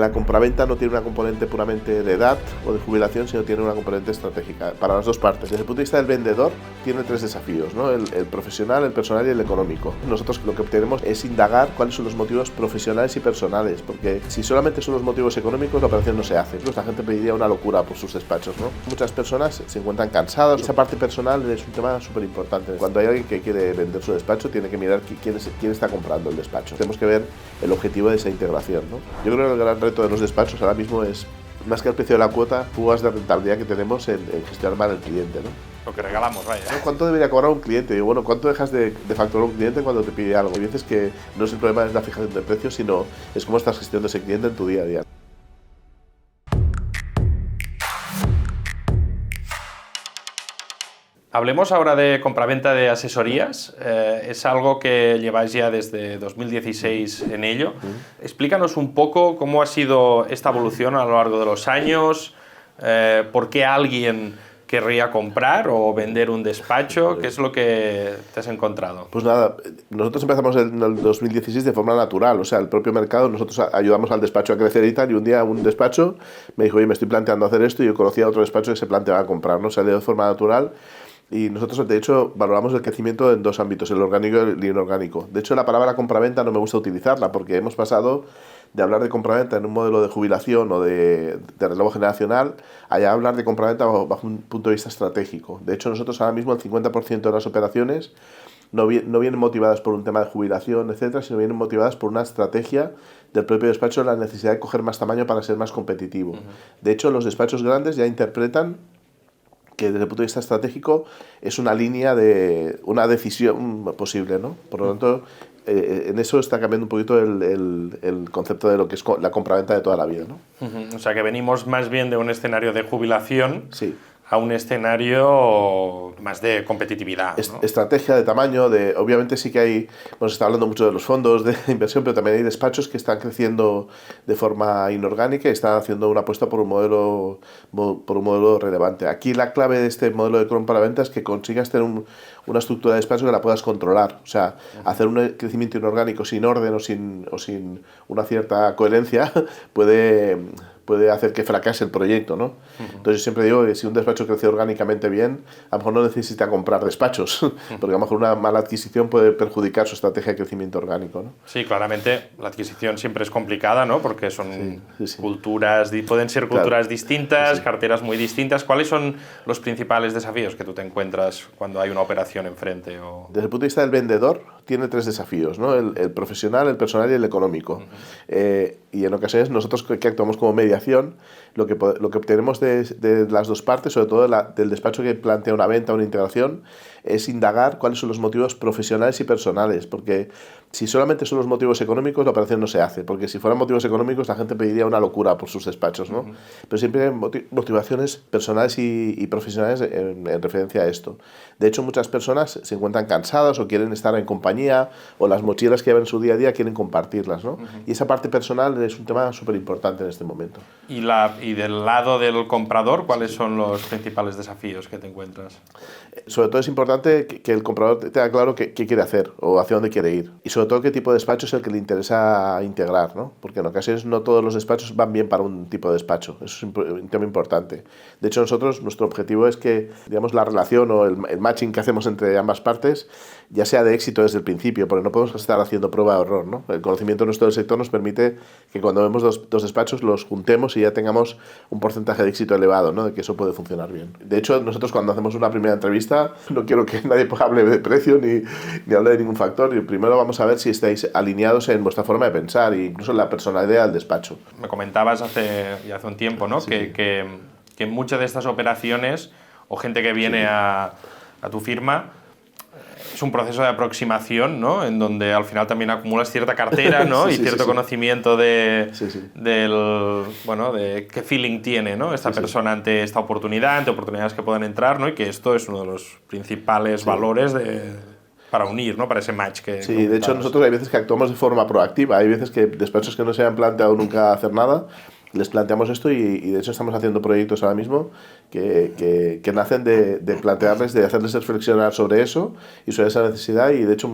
La compraventa no tiene una componente puramente de edad o de jubilación, sino tiene una componente estratégica para las dos partes. Desde el punto de vista del vendedor, tiene tres desafíos, ¿no? El profesional, el personal y el económico. Nosotros lo que tenemos es indagar cuáles son los motivos profesionales y personales, porque si solamente son los motivos económicos, la operación no se hace. La gente pediría una locura por sus despachos, ¿no? Muchas personas se encuentran cansadas. Esa parte personal es un tema súper importante. Cuando hay alguien que quiere vender su despacho, tiene que mirar quién está comprando el despacho. Tenemos que ver el objetivo de esa integración, ¿no? Yo creo que el gran reto de los despachos ahora mismo es, más que el precio de la cuota, fugas de rentabilidad que tenemos en gestionar mal el cliente, ¿no? Lo que regalamos, vaya. ¿Cuánto debería cobrar un cliente? Digo, bueno, ¿cuánto dejas de facturar un cliente cuando te pide algo? Hay veces que no es el problema de la fijación de precios, sino es cómo estás gestionando ese cliente en tu día a día. Hablemos ahora de compraventa de asesorías. Es algo que lleváis ya desde 2016 en ello. Explícanos un poco cómo ha sido esta evolución a lo largo de los años, por qué alguien querría comprar o vender un despacho, ¿qué es lo que te has encontrado? Pues nada, nosotros empezamos en el 2016 de forma natural, o sea, el propio mercado, nosotros ayudamos al despacho a crecer y tal, y un día un despacho me dijo, oye, me estoy planteando hacer esto, y yo conocía otro despacho que se planteaba comprar, ¿no? Salió de forma natural. Y nosotros, de hecho, valoramos el crecimiento en dos ámbitos, el orgánico y el inorgánico. De hecho, la palabra compraventa no me gusta utilizarla porque hemos pasado de hablar de compraventa en un modelo de jubilación o de relevo generacional a ya hablar de compraventa bajo un punto de vista estratégico. De hecho, nosotros ahora mismo el 50% de las operaciones no vienen motivadas por un tema de jubilación, etcétera, sino vienen motivadas por una estrategia del propio despacho, la necesidad de coger más tamaño para ser más competitivo. De hecho, los despachos grandes ya interpretan que desde el punto de vista estratégico es una línea de una decisión posible, ¿no? Por lo tanto, en eso está cambiando un poquito el concepto de lo que es la compraventa de toda la vida, ¿no? O sea, que venimos más bien de un escenario de jubilación, sí, a un escenario más de competitividad, ¿no? Estrategia de tamaño, obviamente sí que hay, bueno, se está hablando mucho de los fondos de inversión, pero también hay despachos que están creciendo de forma inorgánica y están haciendo una apuesta por un modelo relevante. Aquí la clave de este modelo de compraventa es que consigas tener una estructura de despacho que la puedas controlar. O sea, hacer un crecimiento inorgánico sin orden o sin una cierta coherencia puede hacer que fracase el proyecto, ¿no? Entonces yo siempre digo que si un despacho crece orgánicamente bien, a lo mejor no necesita comprar despachos, porque a lo mejor una mala adquisición puede perjudicar su estrategia de crecimiento orgánico, ¿no? Sí, claramente la adquisición siempre es complicada, ¿no? Porque son sí. culturas, pueden ser culturas Claro. distintas, carteras muy distintas. ¿Cuáles son los principales desafíos que tú te encuentras cuando hay una operación enfrente? Desde el punto de vista del vendedor, tiene tres desafíos, ¿no? El profesional, el personal y el económico. Y en ocasiones nosotros que actuamos como mediación, lo que obtenemos de las dos partes, sobre todo del despacho que plantea una venta o una integración, es indagar cuáles son los motivos profesionales y personales, porque si solamente son los motivos económicos, la operación no se hace, porque si fueran motivos económicos, la gente pediría una locura por sus despachos, ¿no? Pero siempre hay motivaciones personales y profesionales en referencia a esto. De hecho, muchas personas se encuentran cansadas o quieren estar en compañía, o las mochilas que llevan en su día a día quieren compartirlas, ¿no? Y esa parte personal es un tema súper importante en este momento. Y del lado del comprador, ¿cuáles son los principales desafíos que te encuentras? Sobre todo es importante que el comprador tenga claro qué quiere hacer o hacia dónde quiere ir. Y sobre todo qué tipo de despacho es el que le interesa integrar, ¿no? Porque en ocasiones no todos los despachos van bien para un tipo de despacho. Eso es un tema importante. De hecho, nuestro objetivo es que, digamos, la relación o el matching que hacemos entre ambas partes ya sea de éxito desde el principio, porque no podemos estar haciendo prueba de error, ¿no? El conocimiento nuestro del sector nos permite que cuando vemos dos despachos los juntemos y ya tengamos un porcentaje de éxito elevado, ¿no? De que eso puede funcionar bien. De hecho, nosotros cuando hacemos una primera entrevista, no quiero que nadie hable de precio ni hable de ningún factor. Y primero vamos a ver si estáis alineados en vuestra forma de pensar e incluso en la personalidad del despacho. Me comentabas hace un tiempo, ¿no? Sí. Que en muchas de estas operaciones o gente que viene a tu firma, es un proceso de aproximación, ¿no? En donde al final también acumulas cierta cartera, ¿no? Y cierto conocimiento del, bueno, de qué feeling tiene, ¿no? Esta persona ante esta oportunidad, ante oportunidades que puedan entrar, ¿no? Y que esto es uno de los principales valores para unir, ¿no? Para ese match que... Sí, de hecho nosotros hay veces que actuamos de forma proactiva, hay veces que despachos que no se han planteado nunca hacer nada, les planteamos esto y de hecho estamos haciendo proyectos ahora mismo que nacen de plantearles, de hacerles reflexionar sobre eso y sobre esa necesidad, y de hecho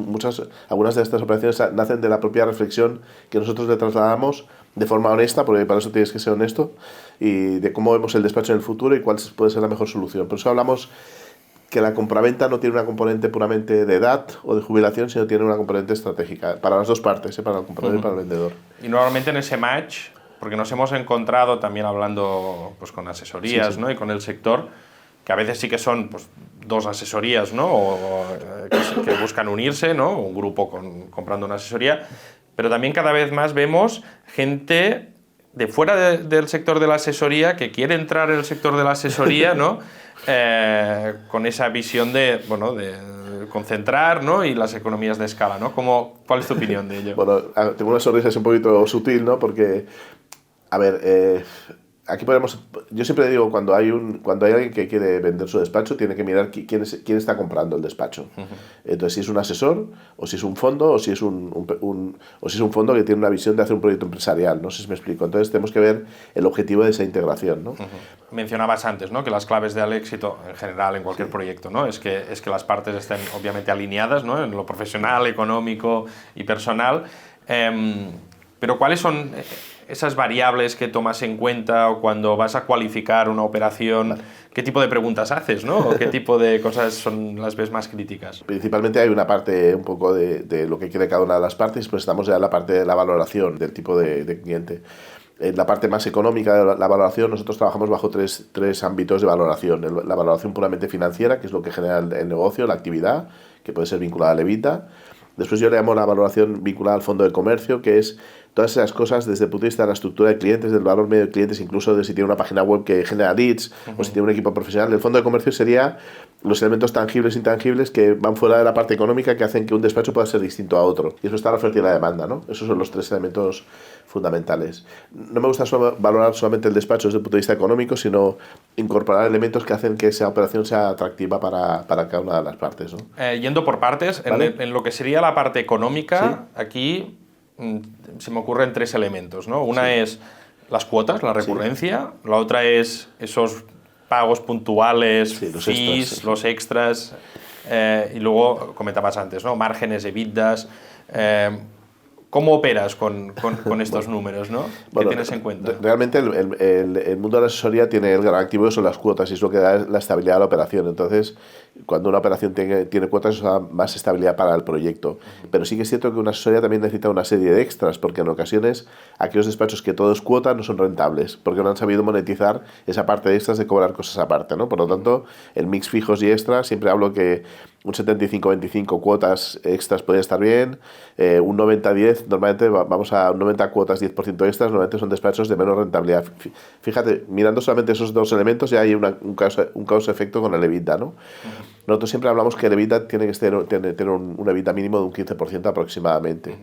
algunas de estas operaciones nacen de la propia reflexión que nosotros le trasladamos de forma honesta, porque para eso tienes que ser honesto, y de cómo vemos el despacho en el futuro y cuál puede ser la mejor solución. Por eso hablamos que la compraventa no tiene una componente puramente de edad o de jubilación, sino tiene una componente estratégica, para las dos partes, para el comprador y para el vendedor. Y normalmente en ese match, porque nos hemos encontrado también hablando pues, con asesorías, ¿no? Y con el sector, que a veces sí que son pues, dos asesorías, ¿no? Que buscan unirse, ¿no? Un grupo comprando una asesoría, pero también cada vez más vemos gente de fuera del sector de la asesoría que quiere entrar en el sector de la asesoría, ¿no? Con esa visión de concentrar, ¿no? Y las economías de escala, ¿no? ¿Cuál es tu opinión de ello? Bueno, tengo una sonrisa un poquito sutil, ¿no? Porque, a ver, aquí podemos... Yo siempre digo, cuando hay alguien que quiere vender su despacho, tiene que mirar quién está comprando el despacho. Entonces, si es un asesor, o si es un fondo, o si es un fondo que tiene una visión de hacer un proyecto empresarial. No sé si me explico. Entonces, tenemos que ver el objetivo de esa integración, ¿no? Mencionabas antes, ¿no? Que las claves del éxito, en general, en cualquier proyecto, ¿no? Es que las partes estén, obviamente, alineadas, ¿no? En lo profesional, económico y personal. Pero, ¿cuáles son esas variables que tomas en cuenta o cuando vas a cualificar una operación? ¿Qué tipo de preguntas haces, ¿no? ¿O qué tipo de cosas son las ves más críticas? Principalmente hay una parte un poco de lo que quiere cada una de las partes, pues estamos ya en la parte de la valoración del tipo de cliente. En la parte más económica de la valoración, nosotros trabajamos bajo tres ámbitos de valoración. La valoración puramente financiera, que es lo que genera el negocio, la actividad, que puede ser vinculada al EBITDA. Después yo le llamo la valoración vinculada al fondo de comercio, que es todas esas cosas desde el punto de vista de la estructura de clientes, del valor medio de clientes, incluso de si tiene una página web que genera leads o si tiene un equipo profesional. El fondo de comercio sería los elementos tangibles e intangibles que van fuera de la parte económica, que hacen que un despacho pueda ser distinto a otro. Y eso está la oferta y la demanda, ¿no? Esos son los tres elementos fundamentales. No me gusta valorar solamente el despacho desde el punto de vista económico, sino incorporar elementos que hacen que esa operación sea atractiva para cada una de las partes, ¿no? Yendo por partes, ¿vale? en lo que sería la parte económica, ¿sí? Aquí se me ocurren tres elementos, ¿no? Una es las cuotas, la recurrencia, la otra es esos pagos puntuales, los fees, extras, los extras, y luego comentabas antes, ¿no? Márgenes, EBITDAs. ¿Cómo operas con estos números, ¿no? ¿Qué tienes en cuenta? Realmente el mundo de la asesoría tiene el gran activo, son las cuotas, y es lo que da la estabilidad a la operación. Entonces, cuando una operación tiene cuotas, eso da más estabilidad para el proyecto. Pero sí que es cierto que una asesoría también necesita una serie de extras, porque en ocasiones aquellos despachos que todo es cuota no son rentables, porque no han sabido monetizar esa parte de extras de cobrar cosas aparte, ¿no? Por lo tanto, el mix fijos y extras, siempre hablo que un 75-25 cuotas extras puede estar bien, un 90-10, normalmente vamos a un 90 cuotas, 10% extras, normalmente son despachos de menos rentabilidad. Fíjate, mirando solamente esos dos elementos ya hay un causa-efecto con el EBITDA, ¿no? Nosotros siempre hablamos que el EBITDA tiene que tener un EBITDA mínimo de un 15% aproximadamente.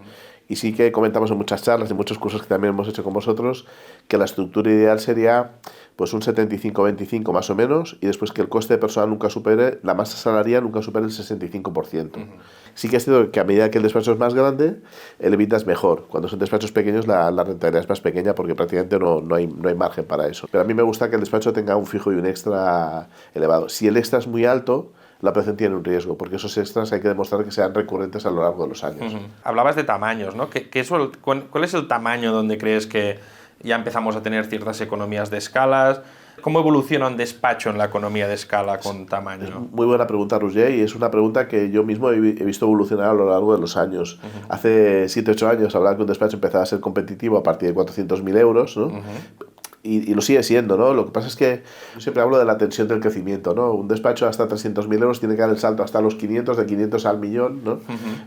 Y sí que comentamos en muchas charlas, en muchos cursos que también hemos hecho con vosotros, que la estructura ideal sería pues un 75-25 más o menos, y después que el coste de personal nunca supere, la masa salarial nunca supere el 65%. Sí que es cierto que a medida que el despacho es más grande, el EBITDA es mejor. Cuando son despachos pequeños, la rentabilidad es más pequeña porque prácticamente no hay margen para eso. Pero a mí me gusta que el despacho tenga un fijo y un extra elevado. Si el extra es muy alto, la operación tiene un riesgo, porque esos extras hay que demostrar que sean recurrentes a lo largo de los años. Hablabas de tamaños, ¿no? ¿Cuál es el tamaño donde crees que ya empezamos a tener ciertas economías de escalas? ¿Cómo evoluciona un despacho en la economía de escala con tamaño? Es muy buena pregunta, Roger, y es una pregunta que yo mismo he visto evolucionar a lo largo de los años. Hace 7-8 años hablaba que un despacho empezaba a ser competitivo a partir de 400.000 euros, ¿no? Y lo sigue siendo, ¿no? Lo que pasa es que yo siempre hablo de la tensión del crecimiento, ¿no? Un despacho hasta 300.000 euros tiene que dar el salto hasta los 500, de 500 al millón, ¿no?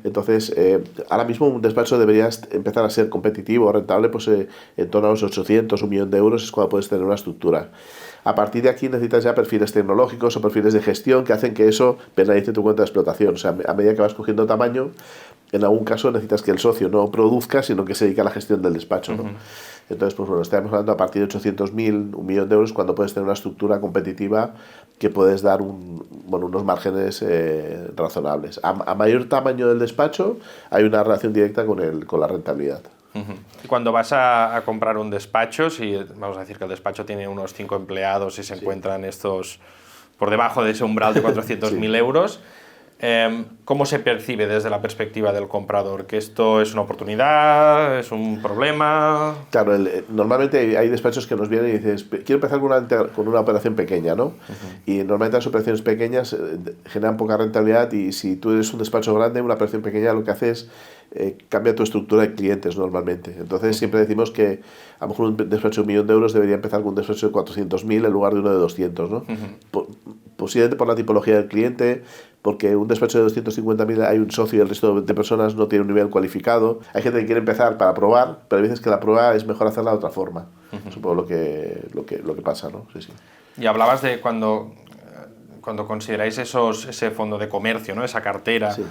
Entonces, ahora mismo un despacho debería empezar a ser competitivo, rentable, pues en torno a los 800, 1 millón de euros es cuando puedes tener una estructura. A partir de aquí necesitas ya perfiles tecnológicos o perfiles de gestión que hacen que eso penalice tu cuenta de explotación. O sea, a medida que vas cogiendo tamaño, en algún caso necesitas que el socio no produzca, sino que se dedique a la gestión del despacho, ¿no? Entonces, pues bueno, estamos hablando a partir de 800.000, 1 millón de euros, cuando puedes tener una estructura competitiva que puedes dar unos márgenes razonables. A mayor tamaño del despacho, hay una relación directa con la rentabilidad. Y cuando vas a comprar un despacho, si vamos a decir que el despacho tiene unos 5 empleados y se encuentran estos por debajo de ese umbral de 400.000 euros, ¿cómo se percibe desde la perspectiva del comprador? ¿Que esto es una oportunidad? ¿Es un problema? Claro, normalmente hay despachos que nos vienen y dices, quiero empezar con una operación pequeña, ¿no? Y normalmente las operaciones pequeñas generan poca rentabilidad, y si tú eres un despacho grande, una operación pequeña lo que hace es cambia tu estructura de clientes normalmente. Entonces siempre decimos que a lo mejor un despacho de 1.000.000 euros debería empezar con un despacho de 400.000 en lugar de uno de 200, ¿no? Posiblemente por la tipología del cliente, porque un despacho de 250.000 hay un socio y el resto de personas no tiene un nivel cualificado. Hay gente que quiere empezar para probar, pero hay veces que la prueba es mejor hacerla de otra forma. Supongo lo que pasa, ¿no? Sí, sí. Y hablabas de cuando consideráis ese fondo de comercio, ¿no? Esa cartera. Sí.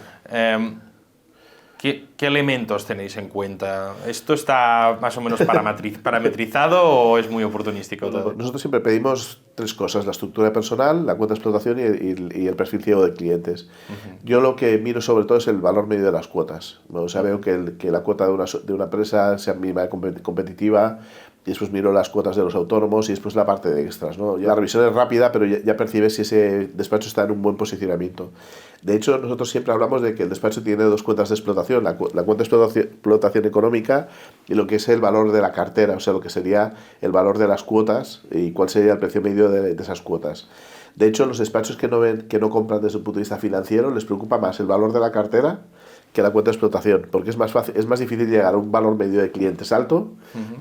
¿Qué elementos tenéis en cuenta? ¿Esto está más o menos parametrizado o es muy oportunístico todo? Nosotros siempre pedimos 3 cosas: la estructura personal, la cuenta de explotación y el perfil ciego de clientes. Yo lo que miro sobre todo es el valor medio de las cuotas, ¿no? O sea, veo que la cuota de una empresa sea mínima, competitiva, y después miro las cuotas de los autónomos y después la parte de extras, ¿no? La revisión es rápida, pero ya percibes si ese despacho está en un buen posicionamiento. De hecho, nosotros siempre hablamos de que el despacho tiene 2 cuentas de explotación: la cuenta de explotación económica y lo que es el valor de la cartera, o sea, lo que sería el valor de las cuotas y cuál sería el precio medio de esas cuotas. De hecho, los despachos que no compran desde un punto de vista financiero les preocupa más el valor de la cartera que la cuenta de explotación, porque es más difícil llegar a un valor medio de clientes alto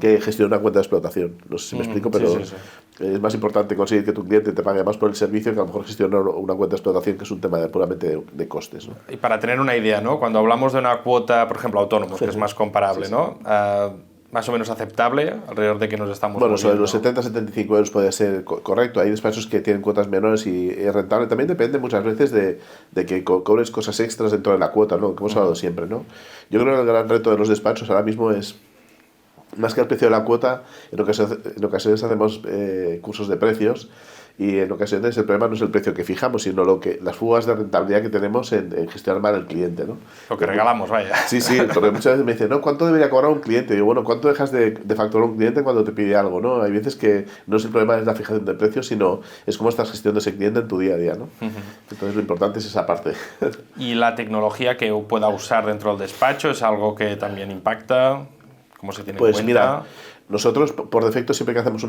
que gestionar una cuenta de explotación. No sé si me explico, pero sí. Es más importante conseguir que tu cliente te pague más por el servicio que a lo mejor gestionar una cuenta de explotación, que es un tema puramente de costes, ¿no? Y para tener una idea, ¿no? Cuando hablamos de una cuota, por ejemplo, autónomos, que es más comparable, ¿no? Más o menos aceptable, alrededor de que nos estamos Bueno, moviendo. sobre los 70-75 euros puede ser correcto. Hay despachos que tienen cuotas menores y es rentable. También depende muchas veces de que cobres cosas extras dentro de la cuota, ¿no? Que hemos hablado siempre, ¿no? Yo creo que el gran reto de los despachos ahora mismo es, más que el precio de la cuota, en ocasiones hacemos cursos de precios, y en ocasiones el problema no es el precio que fijamos, sino las fugas de rentabilidad que tenemos en gestionar mal el cliente, ¿no? Lo que regalamos, vaya. Sí, porque muchas veces me dicen, ¿no? ¿Cuánto debería cobrar un cliente? Y digo, bueno, ¿cuánto dejas de facturar un cliente cuando te pide algo, ¿no? Hay veces que no es el problema es la fijación de precios, sino es cómo estás gestionando ese cliente en tu día a día, ¿no? Entonces lo importante es esa parte. ¿Y la tecnología que pueda usar dentro del despacho es algo que también impacta? ¿Cómo se tiene en cuenta? Pues mira, nosotros por defecto siempre que hacemos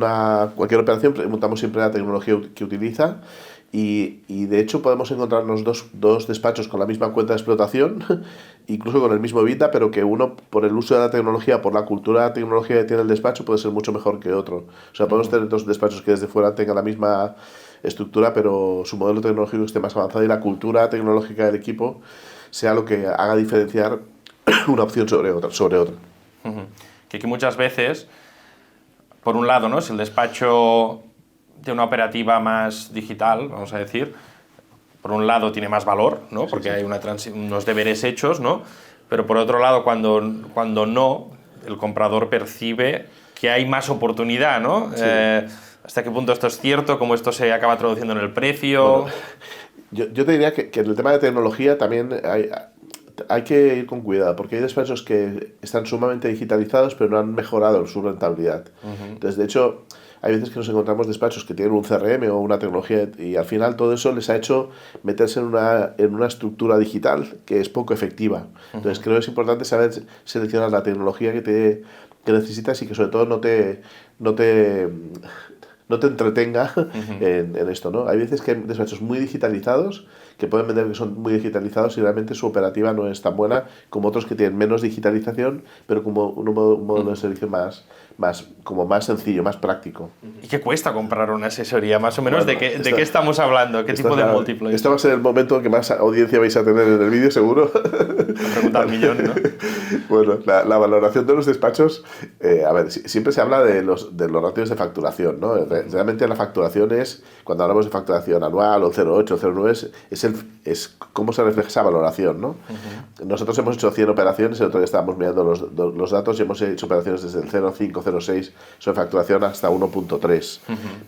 cualquier operación preguntamos siempre la tecnología que utiliza, y de hecho podemos encontrarnos dos despachos con la misma cuenta de explotación, incluso con el mismo EBITDA, pero que uno, por el uso de la tecnología, por la cultura de la tecnología que tiene el despacho, puede ser mucho mejor que otro. O sea, podemos tener 2 despachos que desde fuera tengan la misma estructura, pero su modelo tecnológico esté más avanzado y la cultura tecnológica del equipo sea lo que haga diferenciar una opción sobre otra. Que aquí muchas veces, por un lado, ¿no? Si el despacho de una operativa más digital, vamos a decir, por un lado tiene más valor, ¿no? Porque hay unos deberes hechos, ¿no? Pero por otro lado, cuando no, el comprador percibe que hay más oportunidad, ¿no? Sí. ¿Hasta qué punto esto es cierto? ¿Cómo esto se acaba traduciendo en el precio? Bueno, yo te diría que en el tema de tecnología también hay que ir con cuidado, porque hay despachos que están sumamente digitalizados pero no han mejorado su rentabilidad. Entonces, de hecho, hay veces que nos encontramos despachos que tienen un CRM o una tecnología y al final todo eso les ha hecho meterse en una estructura digital que es poco efectiva. Entonces, creo que es importante saber seleccionar la tecnología que necesitas y que sobre todo no te entretenga en esto, ¿no? Hay veces que hay despachos muy digitalizados que pueden vender que son muy digitalizados y realmente su operativa no es tan buena como otros que tienen menos digitalización, pero como un modelo de servicio más sencillo, más práctico. ¿Y qué cuesta comprar una asesoría? Más o menos, ¿de qué estamos hablando? ¿Qué tipo de múltiplo? Este va a ser el momento que más audiencia vais a tener en el vídeo, seguro. La pregunta al millón, ¿no? Bueno, la valoración de los despachos, a ver, siempre se habla de los ratios de facturación, ¿no? Realmente la facturación es, cuando hablamos de facturación anual o 0,8 o 0,9, es cómo se refleja esa valoración, ¿no? Nosotros hemos hecho 100 operaciones, el otro día estábamos mirando los datos y hemos hecho operaciones desde el 0,5, 0,6 sobre facturación hasta 1,3,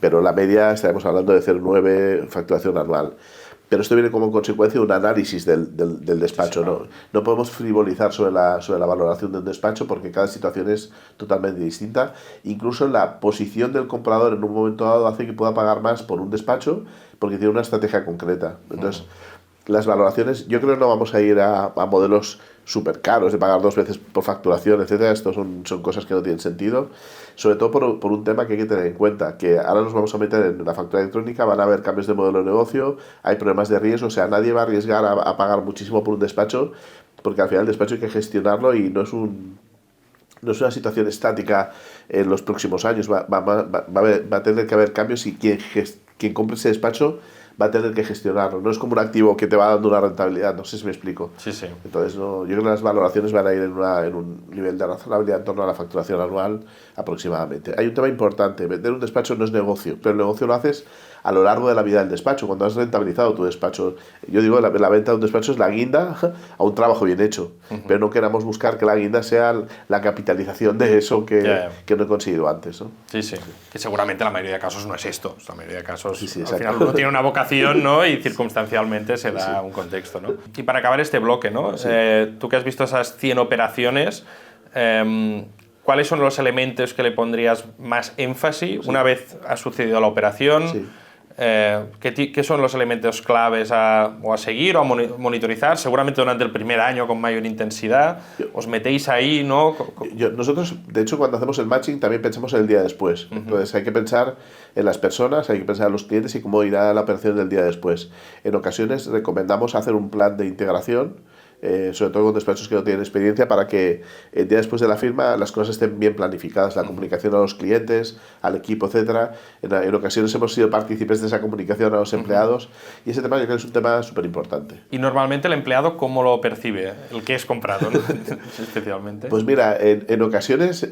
pero la media estaremos hablando de 0,9 facturación anual. Pero esto viene como consecuencia de un análisis del despacho, sí, ¿no? No podemos frivolizar sobre la valoración del despacho porque cada situación es totalmente distinta. Incluso la posición del comprador en un momento dado hace que pueda pagar más por un despacho porque tiene una estrategia concreta. Entonces, las valoraciones, yo creo que no vamos a ir a modelos súper caros, de pagar 2 veces por facturación, etcétera. Esto son cosas que no tienen sentido, sobre todo por un tema que hay que tener en cuenta, que ahora nos vamos a meter en la factura electrónica, van a haber cambios de modelo de negocio, hay problemas de riesgo, o sea, nadie va a arriesgar a pagar muchísimo por un despacho, porque al final el despacho hay que gestionarlo y no es una situación estática en los próximos años, va a tener que haber cambios y quien compre ese despacho va a tener que gestionarlo. No es como un activo que te va dando una rentabilidad, no sé si me explico. Sí, sí. Entonces, yo creo que las valoraciones van a ir en un nivel de razonabilidad en torno a la facturación anual aproximadamente. Hay un tema importante, vender un despacho no es negocio, pero el negocio lo haces a lo largo de la vida del despacho, cuando has rentabilizado tu despacho. Yo digo, la venta de un despacho es la guinda a un trabajo bien hecho, pero no queramos buscar que la guinda sea la capitalización de eso que no he conseguido antes, ¿no? Sí, sí. Que seguramente la mayoría de casos no es esto. La mayoría de casos, Sí, al final uno tiene una vocación, ¿no? Y circunstancialmente se da un contexto, ¿no? Y para acabar este bloque, ¿no? Sí. Tú que has visto esas 100 operaciones, ¿cuáles son los elementos que le pondrías más énfasis una vez ha sucedido la operación? Sí. ¿Qué son los elementos claves a seguir o a monitorizar? Seguramente durante el primer año con mayor intensidad. ¿Os metéis ahí, no? Nosotros, de hecho, cuando hacemos el matching también pensamos en el día después. Entonces hay que pensar en las personas, hay que pensar en los clientes y cómo irá la operación del día después. En ocasiones recomendamos hacer un plan de integración, sobre todo con despachos que no tienen experiencia, para que el día después de la firma las cosas estén bien planificadas, la comunicación a los clientes, al equipo, etcétera. En ocasiones hemos sido partícipes de esa comunicación a los empleados y ese tema yo creo que es un tema súper importante. Y normalmente el empleado, ¿cómo lo percibe? El que es comprado, ¿no? Especialmente. Pues mira, en ocasiones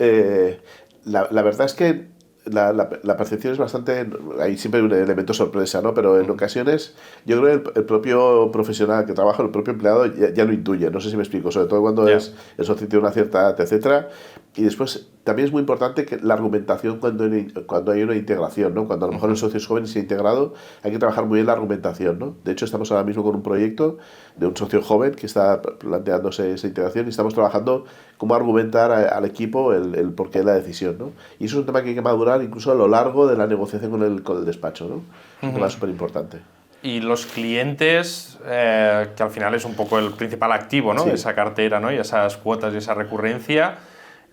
la verdad es que la percepción es bastante... Hay siempre un elemento sorpresa, ¿no? Pero en ocasiones yo creo que el propio profesional que trabaja, el propio empleado ya lo intuye, no sé si me explico, sobre todo cuando el socio tiene una cierta edad, etcétera. Y después también es muy importante que la argumentación cuando hay una integración, ¿no? Cuando a lo mejor el socio es joven y se ha integrado, hay que trabajar muy bien la argumentación, ¿no? De hecho, estamos ahora mismo con un proyecto de un socio joven que está planteándose esa integración y estamos trabajando cómo argumentar al equipo el porqué de la decisión, ¿no? Y eso es un tema que hay que madurar incluso a lo largo de la negociación con el despacho, ¿no? Un tema súper importante. Y los clientes, que al final es un poco el principal activo, ¿no? Sí. Esa cartera, ¿no? Y esas cuotas y esa recurrencia.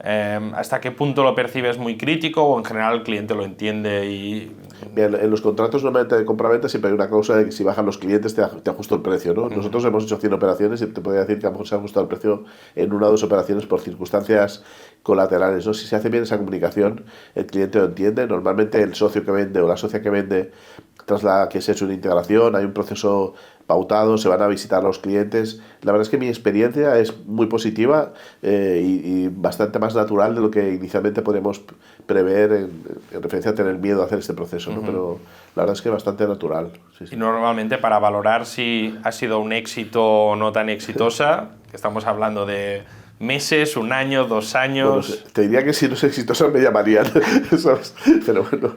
¿Hasta qué punto lo percibes muy crítico o en general el cliente lo entiende? Y bien, en los contratos normalmente de compraventa siempre hay una cláusula de que si bajan los clientes te ajusto el precio, ¿no? Nosotros hemos hecho 100 operaciones y te podría decir que a lo mejor se ha ajustado el precio en 1 o 2 operaciones por circunstancias colaterales, ¿no? Si se hace bien esa comunicación, el cliente lo entiende. Normalmente el socio que vende o la socia que vende, tras la que se ha hecho una integración, hay un proceso pautado, se van a visitar los clientes. La verdad es que mi experiencia es muy positiva y bastante más natural de lo que inicialmente podemos prever en referencia a tener miedo a hacer este proceso, ¿no? Pero la verdad es que bastante natural. Sí, sí. Y normalmente para valorar si ha sido un éxito o no tan exitosa, que estamos hablando de meses, 1 año, 2 años... Bueno, te diría que si no es exitosa me llamarían, ¿sabes? Pero bueno...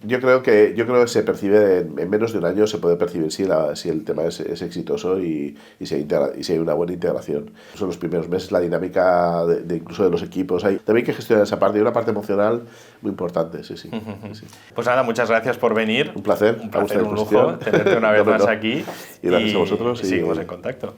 Yo creo que se percibe en menos de 1 año, se puede percibir si el tema es exitoso y si hay una buena integración. Son los primeros meses, la dinámica incluso de los equipos. También hay que gestionar esa parte, y una parte emocional muy importante. Sí, sí. Sí. Pues nada, muchas gracias por venir. Un placer, un lujo tenerte una vez más aquí. Y gracias a vosotros. Y seguimos en contacto.